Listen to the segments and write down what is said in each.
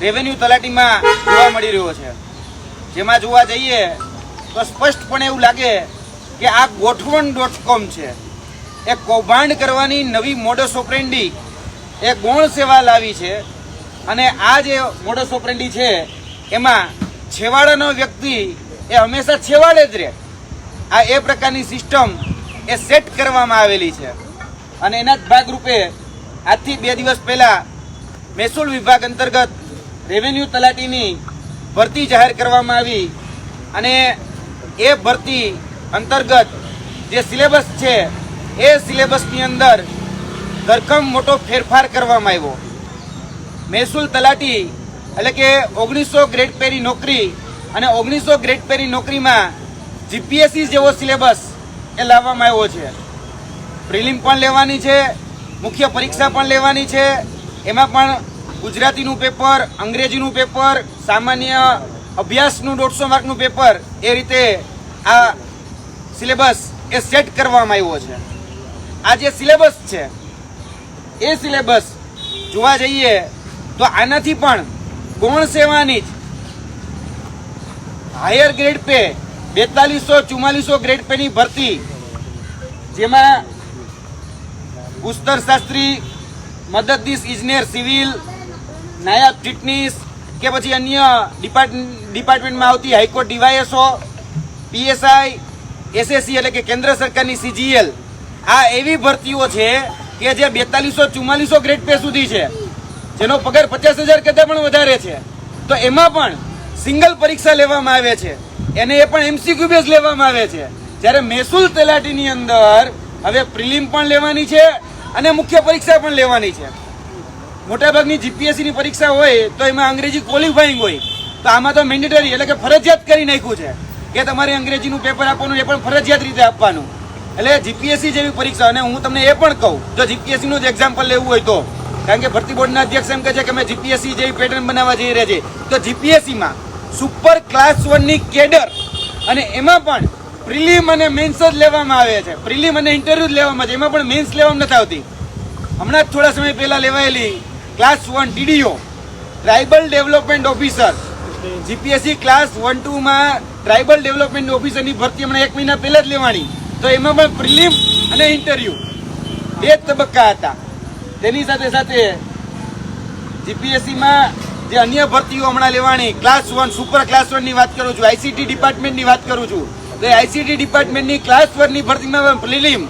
Revenue તલાટીમાં જોવા મળી રહ્યો છે, જેમાં જોવા જઈએ તો સ્પષ્ટપણે એવું લાગે કે આ ગોઠવણ.com છે. એ કૌભાંડ કરવાની નવી મોડસ ઓપરેન્ડી એ ગૌણ સેવા લાવી છે. અને આ જે મોડસ ઓપરેન્ડી છે એમાં છેવાડાનો વ્યક્તિ એ હંમેશા છેવાડે જ રહે, આ એ પ્રકારની સિસ્ટમ એ સેટ કરવામાં આવેલી છે. અને એના જ ભાગરૂપે આજથી 2 દિવસ પહેલા મહેસૂલ વિભાગ અંતર્ગત રેવન્યુ તલાટીની ભરતી જાહેર કરવામાં આવી. અને એ ભરતી અંતર્ગત જે સિલેબસ છે એ સિલેબસની અંદર ધરખમ મોટો ફેરફાર કરવામાં આવ્યો. મહેસૂલ તલાટી એટલે કે 1900 ગ્રેડ પેની નોકરી અને 1900 ગ્રેડ પેની નોકરીમાં જીપીએસસી જેવો સિલેબસ એ લાવવામાં આવ્યો છે. પ્રિલિમ પણ લેવાની છે, મુખ્ય પરીક્ષા પણ લેવાની છે. એમાં પણ ગુજરાતીનું પેપર, અંગ્રેજીનું પેપર, સામાન્ય અભ્યાસનું 150 માર્કનું પેપર, એ રીતે આ સિલેબસ એ સેટ કરવામાં આવ્યો છે. આ જે સિલેબસ છે એ સિલેબસ જોવા જઈએ તો આનાથી પણ ગૌણ સેવાની જ higher grade pay 4200-4400 grade penny ભરતી, જેમાં ભૂસ્તર શાસ્ત્રી, મદદનીશ ઇજનેર સિવિલ, નાયબ ચીટનીસ કે પછી અન્ય ડિપાર્ટમેન્ટમાં આવતી હાઈકોર્ટ ડીવાયએસઓ, પીએસઆઈ, એસએસસી એટલે કે કેન્દ્ર સરકારની સીજીએલ, આ એવી ભરતીઓ છે કે જે 4200-4400 ગ્રેડ પે સુધી છે, જેનો પગાર 50,000 કરતાં પણ વધારે છે. તો એમાં પણ સિંગલ પરીક્ષા લેવામાં આવે છે, એને એ પણ એમસીક્યુ બેઝ લેવામાં આવે છે. જ્યારે મહેસૂલ તલાટીની અંદર હવે પ્રિલિમ પણ લેવાની છે અને મુખ્ય પરીક્ષા પણ લેવાની છે. મોટાભાગની જીપીએસસીની પરીક્ષા હોય તો એમાં અંગ્રેજી ક્વોલિફાઈંગ હોય, તો આમાં તો મેન્ડેટરી એટલે કે ફરજિયાત કરી નાખ્યું છે કે તમારે અંગ્રેજીનું પેપર આપવાનું, એ પણ ફરજિયાત રીતે આપવાનું. એટલે જીપીએસસી જેવી પરીક્ષા, અને હું તમને એ પણ કહું, જો જીપીએસસીનું જ એક્ઝામ્પલ લેવું હોય તો, કારણ કે ભરતી બોર્ડના અધ્યક્ષ એમ કહે છે કે અમે જીપીએસસી જેવી પેટર્ન બનાવવા જઈ રહ્યા છીએ, તો જીપીએસસીમાં સુપર ક્લાસ 1ની કેડર, અને એમાં પણ પ્રિલિમ અને મેન્સ જ લેવામાં આવે છે. પ્રિલિમ અને ઇન્ટરવ્યુ જ લેવામાં છે, એમાં પણ મેન્સ લેવામાં નથી આવતી. હમણાં જ થોડા સમય પહેલા લેવાયેલી class 1 TDO tribal development officer, GPSC class 1-2માં ટ્રાઇબલ ડેવલપમેન્ટ ઓફિસરની ભરતી હમણાં 1 મહિના પહેલા જ લેવાની, તો એમાં પણ પ્રિલિમ અને ઇન્ટરવ્યુ 2 તબક્કા હતા. તેની સાથે સાથે જીપીએસસીમાં જે અન્ય ભરતીઓ હમણાં લેવાની, ક્લાસ 1 સુપર ક્લાસ 1ની વાત કરું છું, આઈસીટી ડિપાર્ટમેન્ટની વાત કરું છું, તો આઈસીટી ડિપાર્ટમેન્ટની ક્લાસ 1ની ભરતીમાં પ્રિલિમ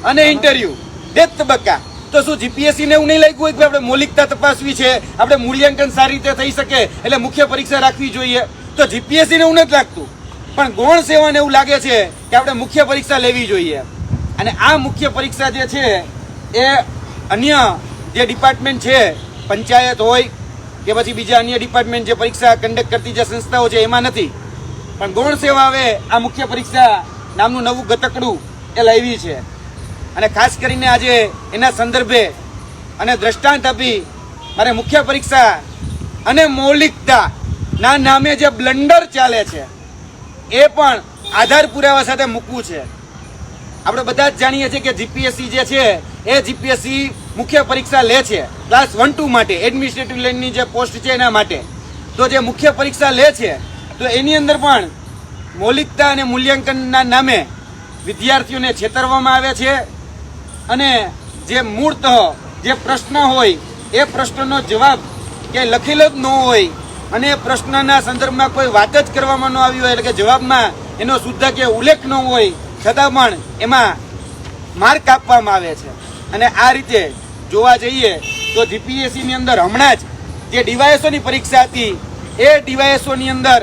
અને ઇન્ટરવ્યુ 2 તબક્કા. તો શું જીપીએસસી ને એવું નહીં લાગ્યું હોય કે આપણે મૌલિકતા તપાસવી છે, આપણે મૂલ્યાંકન સારી રીતે થઈ શકે એટલે મુખ્ય પરીક્ષા રાખવી જોઈએ? તો જીપીએસસી ને એવું નથી લાગતું, પણ ગૌણ સેવાને એવું લાગે છે કે આપણે મુખ્ય પરીક્ષા લેવી જોઈએ. અને આ મુખ્ય પરીક્ષા જે છે એ અન્ય જે ડિપાર્ટમેન્ટ છે, પંચાયત હોય કે પછી બીજા અન્ય ડિપાર્ટમેન્ટ જે પરીક્ષા કન્ડક્ટ કરતી જે સંસ્થાઓ છે એમાં નથી, પણ ગૌણ સેવા હવે આ મુખ્ય પરીક્ષા નામનું નવું ગતકડું એ લાવી છે. અને ખાસ કરીને આજે એના સંદર્ભે અને દ્રષ્ટાંત આપી મારે મુખ્ય પરીક્ષા અને મૌલિકતા ના નામે જે બ્લન્ડર ચાલે છે એ પણ આધાર પુરાવા સાથે મૂકવું છે. આપણે બધા જ જાણીએ છીએ કે જીપીએસસી જે છે એ જીપીએસસી મુખ્ય પરીક્ષા લે છે ક્લાસ 1-2 માટે, એડમિનિસ્ટ્રેટિવ લાઇનની જે પોસ્ટ છે એના માટે. તો જે મુખ્ય પરીક્ષા લે છે તો એની અંદર પણ મૌલિકતા અને મૂલ્યાંકનના નામે વિદ્યાર્થીઓને છેતરવામાં આવે છે. અને જે મૂળતઃ જે પ્રશ્ન હોય એ પ્રશ્નનો જવાબ કે લખેલો જ ન હોય, અને એ પ્રશ્નના સંદર્ભમાં કોઈ વાત જ કરવામાં ન આવી હોય, એટલે કે જવાબમાં એનો શુદ્ધ કે ઉલ્લેખ ન હોય, છતાં પણ એમાં માર્ક આપવામાં આવે છે. અને આ રીતે જોવા જઈએ તો જીપીએસસીની અંદર હમણાં જ જે ડીવાયએસઓની પરીક્ષા હતી એ ડીવાયએસઓની અંદર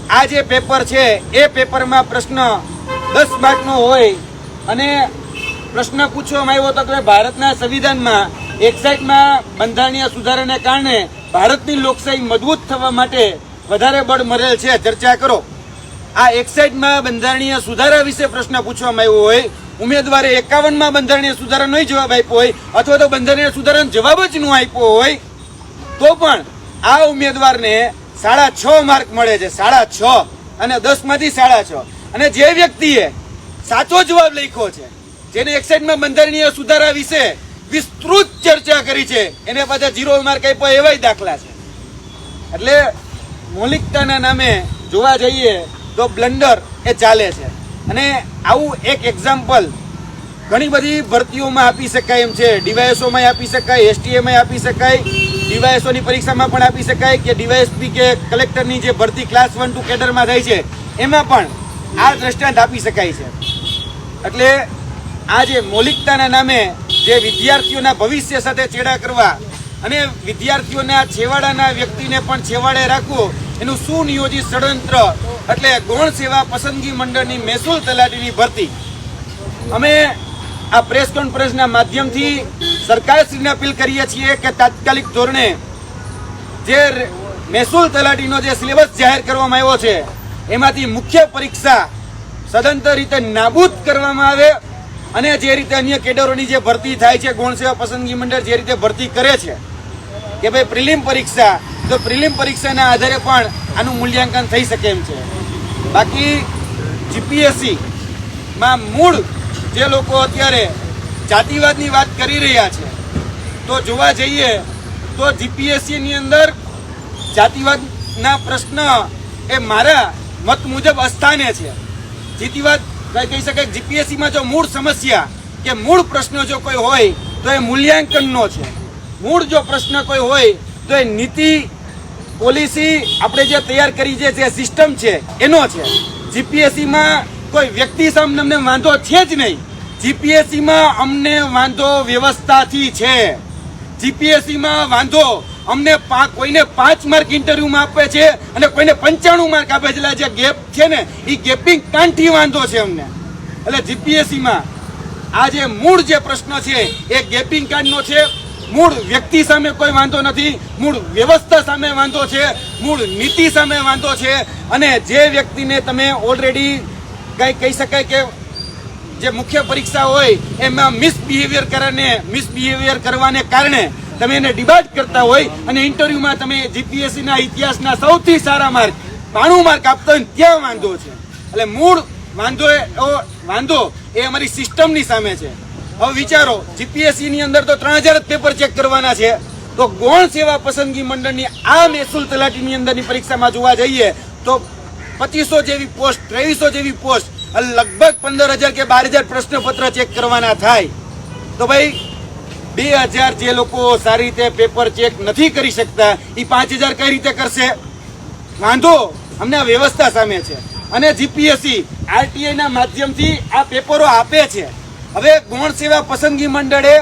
આ જે પેપર છે એ પેપરમાં પ્રશ્ન 10 માર્કનો હોય, અને પ્રશ્ન પૂછવામાં આવ્યો હતો કે ભારતના સંવિધાનમાં 61માં બંધારણીય સુધારાને કારણે ભારતની લોકશાહી મજબૂત થવા માટે વધારે બળ મળેલ છે, ચર્ચા કરો. આ 61માં બંધારણીય સુધારા વિશે પ્રશ્ન પૂછવામાં આવ્યો હોય, ઉમેદવારે 51માં બંધારણીય સુધારાનો જવાબ આપ્યો હોય, અથવા તો બંધારણીય સુધારાનો જવાબ જ ન આપ્યો હોય, તો પણ આ ઉમેદવારને 6.5 માર્ક મળે છે. 6.5 અને 10માંથી 6.5. અને જે વ્યક્તિએ સાચો જવાબ લખ્યો છે, જેને 61માં બંધારણીય સુધારા વિશે વિસ્તૃત ચર્ચા કરી છે, એને પાછા 0 માર્ક આપ્યા એવાય દાખલા છે. એટલે મૌલિકતાના નામે જોવા જઈએ તો બ્લન્ડર એ ચાલે છે. અને આવું એક એક્ઝામ્પલ ઘણી બધી ભરતીઓમાં આપી શકાય એમ છે. ડીવાયએસઓમાં આપી શકાય, એસટીએમાં આપી શકાય, ડીવાયએસઓની પરીક્ષામાં પણ આપી શકાય, કે ડીવાયએસપી કે કલેક્ટરની જે ભરતી ક્લાસ 1 ટુ કેડરમાં થાય છે એમાં પણ આ દ્રષ્ટાંત આપી શકાય છે. એટલે આ જે મૌલિકતાના નામે જે વિદ્યાર્થીઓના ભવિષ્ય સાથે ચેડા કરવા અને વિદ્યાર્થીઓના છેવાડાના વ્યક્તિને પણ છેવાડે રાખવું એનું સુનિયોજિત ષડયંત્ર એટલે ગૌણ સેવા પસંદગી મંડળની મહેસૂલ તલાટીની ભરતી. અમે આ પ્રેસ કોન્ફરન્સના માધ્યમથી સરકારશ્રીને અપીલ કરીએ છીએ કે તાત્કાલિક ધોરણે જે મહેસૂલ તલાટીનો જે સિલેબસ જાહેર કરવામાં આવ્યો છે એમાંથી મુખ્ય પરીક્ષા સદંતર રીતે નાબૂદ કરવામાં આવે અને જે રીતે અન્ય કેડરોની જે ભરતી થાય છે, ગૌણ સેવા પસંદગી મંડળ જે રીતે ભરતી કરે છે કે ભાઈ પ્રિલિમ પરીક્ષા, તો પ્રિલિમ પરીક્ષાના આધારે પણ આનું મૂલ્યાંકન થઈ શકે એમ છે. બાકી જીપીએસસી માં મૂળ જે લોકો અત્યારે જાતિવાદની વાત કરી રહ્યા છે તો જોવા જઈએ તો જીપીએસસીની અંદર જાતિવાદના પ્રશ્ન એ મારા મત મુજબ અસ્થાને છે. જાતિવાદ કહી શકાય જીપીએસસીમાં જો મૂળ સમસ્યા કે મૂળ પ્રશ્ન જો કોઈ હોય તો એ મૂલ્યાંકનનો છે. મૂળ જો પ્રશ્ન કોઈ હોય તો એ નીતિ પોલિસી આપણે જે તૈયાર કરી જે સિસ્ટમ છે એનો છે. જીપીએસસીમાં કોઈ વ્યક્તિ સામે અમને વાંધો છે જ નહીં. જીપીએસસીમાં અમને વાંધો વ્યવસ્થાથી છે. જીપીએસસીમાં વાંધો અમને કોઈને 5 માર્ક ઇન્ટરવ્યુમાં આપે છે અને કોઈને 95 માર્ક આપે છે. જે ગેપ છે ને એ ગેપિંગ કાંઠી વાંધો છે અમને. એટલે જીપીએસસીમાં આ જે મૂળ જે પ્રશ્ન છે એ ગેપિંગ કાંડનો છે. મૂળ વ્યક્તિ સામે કોઈ વાંધો નથી, મૂળ વ્યવસ્થા સામે વાંધો છે, મૂળ નીતિ સામે વાંધો છે. અને જે વ્યક્તિને તમે ઓલરેડી કઈ કહી શકાય કે જે મુખ્ય પરીક્ષા હોય એમાં મિસબિહેવિયર કરવાને કારણે તમે એને ડિબાટ કરતા હોય અને ઇન્ટરવ્યુમાં તમે જીપીએસસીના ઇતિહાસના સૌથી સારા માર્ક 92 માર્ક આપતા હોય ત્યાં વાંધો છે. એટલે મૂળ વાંધો એ અમારી સિસ્ટમની સામે છે. હવે વિચારો, જીપીએસસીની અંદર તો 3000 જ પેપર ચેક કરવાના છે, તો ગૌણ સેવા પસંદગી મંડળની આ મહેસૂલ તલાટીની અંદરની પરીક્ષામાં જોવા જઈએ તો 2500 જેવી પોસ્ટ, 2300 જેવી પોસ્ટ, લગભગ 15000 કે 12000 પ્રશ્નપત્ર ચેક કરવાના થાય. તો ભાઈ 2000 જે લોકો સારી રીતે પેપર ચેક નથી કરી શકતા એ 5000 કઈ રીતે કરશે? વાંધો અમને વ્યવસ્થા સામે છે. અને જીપીએસસી આરટીઆઈ ના માધ્યમથી આ પેપરો આપે છે. હવે ગૌણ સેવા પસંદગી મંડળે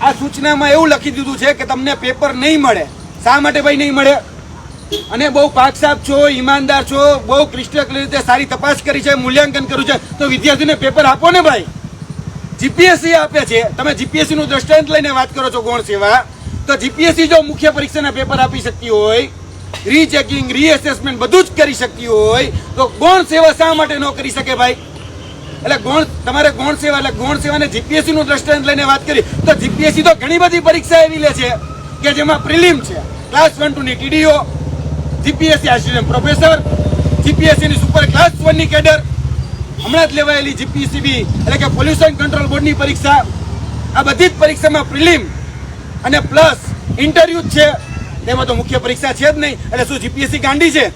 આ સૂચનામાં એવું લખી દીધું છે કે તમને પેપર નહીં મળે. શા માટે ભાઈ નહીં મળે? અને બહુ પાકસાપ છો, ઈમાનદાર છો, બહુ ક્લિષ્ટ રીતે સારી તપાસ કરી છે, મૂલ્યાંકન કર્યું છે, તો વિદ્યાર્થીને પેપર આપો ને ભાઈ. જીપીએસસી આપે છે. તમે જીપીએસસી નું દ્રષ્ટાંત લઈને વાત કરો છો ગૌણ સેવા, તો જીપીએસસી જો મુખ્ય પરીક્ષાના પેપર આપી શકતી હોય, રીચેકિંગ, રીએસેસમેન્ટ બધું જ કરી શકતી હોય, તો ગૌણ સેવા શા માટે ન કરી શકે ભાઈ? એટલે તમારે ગૌણ સેવા એટલે ગૌણ સેવાને જીપીએસસી નું દ્રષ્ટાંત લઈને વાત કરી તો જીપીએસસી તો ઘણી બધી પરીક્ષા એવી લે છે કે જેમાં પ્રિલિમ છે, ક્લાસ 1 ટુ ની TDO, GPSC assistant professor, GPSC ની સુપર ક્લાસ 1 ની કેડર, હમણાં જ લેવાયેલી જીપીસીબી એટલે કે પોલ્યુશન કંટ્રોલ બોર્ડની પરીક્ષા, આ બધી જ પરીક્ષામાં પ્રિલિમ અને પ્લસ ઇન્ટરવ્યુ જ છે. તેમાં તો મુખ્ય પરીક્ષા છે જ નહીં. એટલે શું જીપીએસસી ગાંડી છે?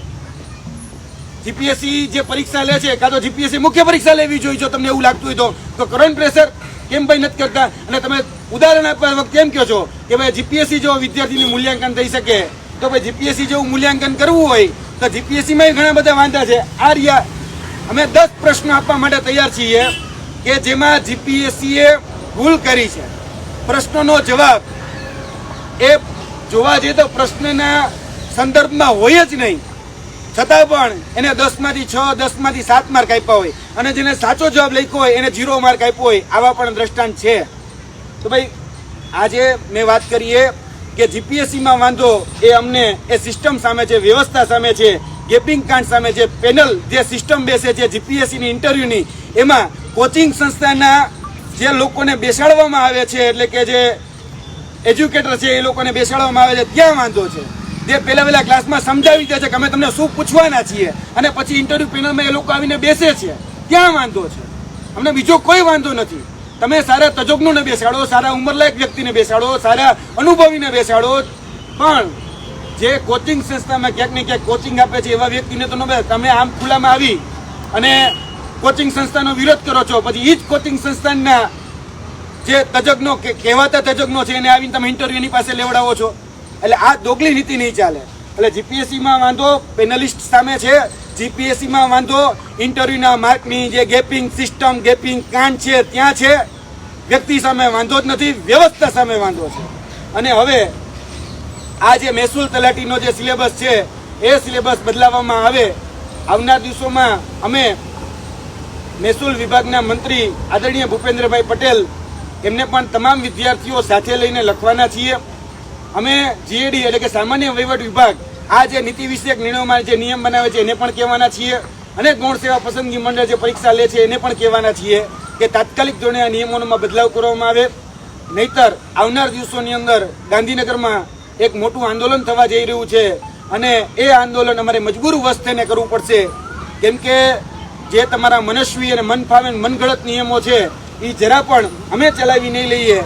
જીપીએસસી જે પરીક્ષા લે છે કાં તો જીપીએસસી મુખ્ય પરીક્ષા લેવી જોઈએ. જો તમને એવું લાગતું હોય તો કરંટ પ્રેશર કેમ ભાઈ નથી કરતા? અને તમે ઉદાહરણ આપવા વખતે એમ કહો છો કે ભાઈ જીપીએસસી જો વિદ્યાર્થીનું મૂલ્યાંકન થઈ શકે તો ભાઈ જીપીએસસી જેવું મૂલ્યાંકન કરવું હોય તો જીપીએસસીમાં ઘણા બધા વાંધા છે. આ રહ્યા અમે 10 પ્રશ્નો આપવા માટે તૈયાર છીએ કે જેમાં જીપીએસસીએ ભૂલ કરી છે. પ્રશ્નોનો જવાબ એ જોવા જઈએ તો પ્રશ્નના સંદર્ભમાં હોય જ નહીં, છતાં પણ એને 10 માંથી 6, 10 માંથી 7 માર્ક આપ્યા હોય અને જેને સાચો જવાબ લખ્યો હોય એને 0 માર્ક આપ્યો હોય. આવા પણ દ્રષ્ટાંત છે. તો ભાઈ આજે મેં વાત કરીએ કે જીપીએસસીમાં વાંધો એ અમને એ સિસ્ટમ સામે છે, વ્યવસ્થા સામે છે, ગેપિંગ કાંડ સામે છે. પેનલ જે સિસ્ટમ બેસે છે જીપીએસસીની ઇન્ટરવ્યુની, એમાં કોચિંગ સંસ્થાના જે લોકોને બેસાડવામાં આવે છે એટલે કે જે એજ્યુકેટર છે એ લોકોને બેસાડવામાં આવે છે ત્યાં વાંધો છે. જે પહેલા ક્લાસમાં સમજાવી દે છે કે અમે તમને શું પૂછવાના છીએ અને પછી ઇન્ટરવ્યુ પેનલમાં એ લોકો આવીને બેસે છે ત્યાં વાંધો છે. અમને બીજો કોઈ વાંધો નથી. તમે સારા તજજ્ઞોને બેસાડો, સારા ઉંમરલાયક વ્યક્તિને બેસાડો, સારા અનુભવીને બેસાડો, પણ જે કોચિંગ સંસ્થામાં ક્યાંક ને ક્યાંક કોચિંગ આપે છે એવા વ્યક્તિને તો ન બે. તમે આમ ખુલ્લામાં આવી અને કોચિંગ સંસ્થાનો વિરોધ કરો છો, પછી એ જ કોચિંગ સંસ્થાના જે તજજ્ઞો કે કહેવાતા તજજ્ઞો છે એને આવીને તમે ઇન્ટરવ્યુ એની પાસે લેવડાવો છો. એટલે આ દોગલી નીતિ નહીં ચાલે. એટલે જીપીએસસીમાં વાંધો પેનલિસ્ટ સામે છે, જીપીએસસીમાં વાંધો ઇન્ટરવ્યુના માર્કની જે ગેપિંગ સિસ્ટમ ગેપિંગ કાંડ છે ત્યાં છે. વ્યક્તિ સામે વાંધો જ નથી, વ્યવસ્થા સામે વાંધો છે. અને હવે આ જે મહેસૂલ તલાટીનો જે સિલેબસ છે એ સિલેબસ બદલાવવામાં આવે. આવનાર દિવસોમાં અમે મહેસૂલ વિભાગના મંત્રી આદરણીય ભૂપેન્દ્રભાઈ પટેલ એમને પણ તમામ વિદ્યાર્થીઓ સાથે લઈને લખવાના છીએ. અમે જીએડી એટલે કે સામાન્ય વહીવટ વિભાગ આ જે નીતિ વિષયક નિર્ણયોમાં જે નિયમ બનાવે છે એને પણ કહેવાના છીએ. અને ગૌણ સેવા પસંદગી મંડળ જે પરીક્ષા લે છે એને પણ કહેવાના છીએ કે તાત્કાલિક ધોરણે આ નિયમોમાં બદલાવ કરવામાં આવે. નહીતર આવનાર દિવસોની અંદર ગાંધીનગરમાં એક મોટું આંદોલન થવા જઈ રહ્યું છે અને એ આંદોલન અમારે મજબૂર વશ થઈને કરવું પડશે. કેમ કે જે તમારા મનસ્વી અને મન ફાવે મનગળત નિયમો છે એ જરા પણ અમે ચલાવી નહીં લઈએ.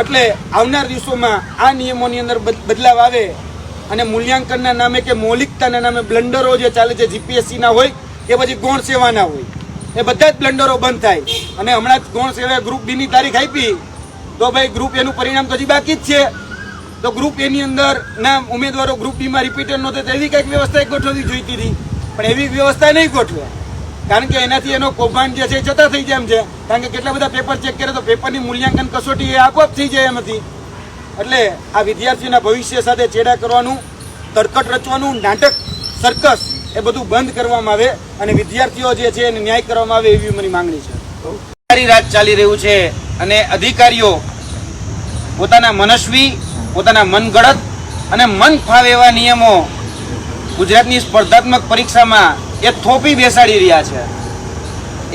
એટલે આવનાર દિવસોમાં આ નિયમોની અંદર બદલાવ આવે અને મૂલ્યાંકનના નામે કે મૌલિકતાના નામે બ્લન્ડરો જે ચાલે છે જીપીએસસીના હોય કે પછી ગૌણ સેવાના હોય એ બધા જ બ્લન્ડરો બંધ થાય. અને હમણાં જ ગૌણ સેવાએ ગ્રુપ બીની તારીખ આપી તો ભાઈ ગ્રુપ એનું પરિણામ તો હજી બાકી જ છે. તો ગ્રુપ એની અંદર ના ઉમેદવારો ગ્રુપ બીમાં રિપીટર નહોતા તો એવી કંઈક વ્યવસ્થા ગોઠવવી જોઈતી હતી, પણ એવી વ્યવસ્થા નહીં ગોઠવે. કારણ કે એનાથી એનો કૌભાંડ જે છે જતા થઈ જાય એમ છે. કારણ કે કેટલા બધા પેપર ચેક કરે તો પેપરની મૂલ્યાંકન કસોટી એ આપોઆપ થઈ જાય એમ હતી. એટલે આ વિદ્યાર્થીઓના ભવિષ્ય સાથે ચેડા કરવાનું, તરકટ રચવાનું, નાટક સર્કસ એ બધું બંધ કરવામાં આવે અને વિદ્યાર્થીઓ જે છે એને ન્યાય કરવામાં આવે એવી મારી માંગણી છે. સારી રાત ચાલી રહ્યું છે અને અધિકારીઓ પોતાના મનસ્વી, પોતાના મનગળત અને મન ફાવે એવા નિયમો ગુજરાતની સ્પર્ધાત્મક પરીક્ષામાં એ થોપી બેસાડી રહ્યા છે.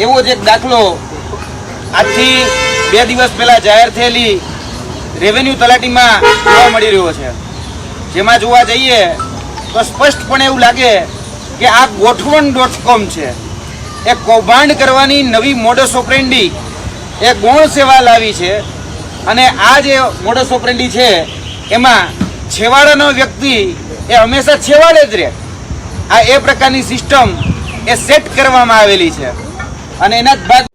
એવો જ એક દાખલો આજથી 2 દિવસ પહેલા જાહેર થયેલી રેવન્યુ તલાટીમાં જોવા મળી રહ્યો છે. જેમાં જોવા જઈએ તો સ્પષ્ટપણે એવું લાગે કે આ ગોઠવણ.com છે. એ કૌભાંડ કરવાની નવી મોડસ ઓપરેન્ડી એ ગૌણ સેવા લાવી છે. અને આ જે મોડસ ઓપરેન્ડી છે એમાં છેવાડાનો વ્યક્તિ એ હંમેશા છેવાડે જ રહે. આ એ પ્રકારની સિસ્ટમ એ સેટ કરવામાં આવેલી છે અને એના જ બાદ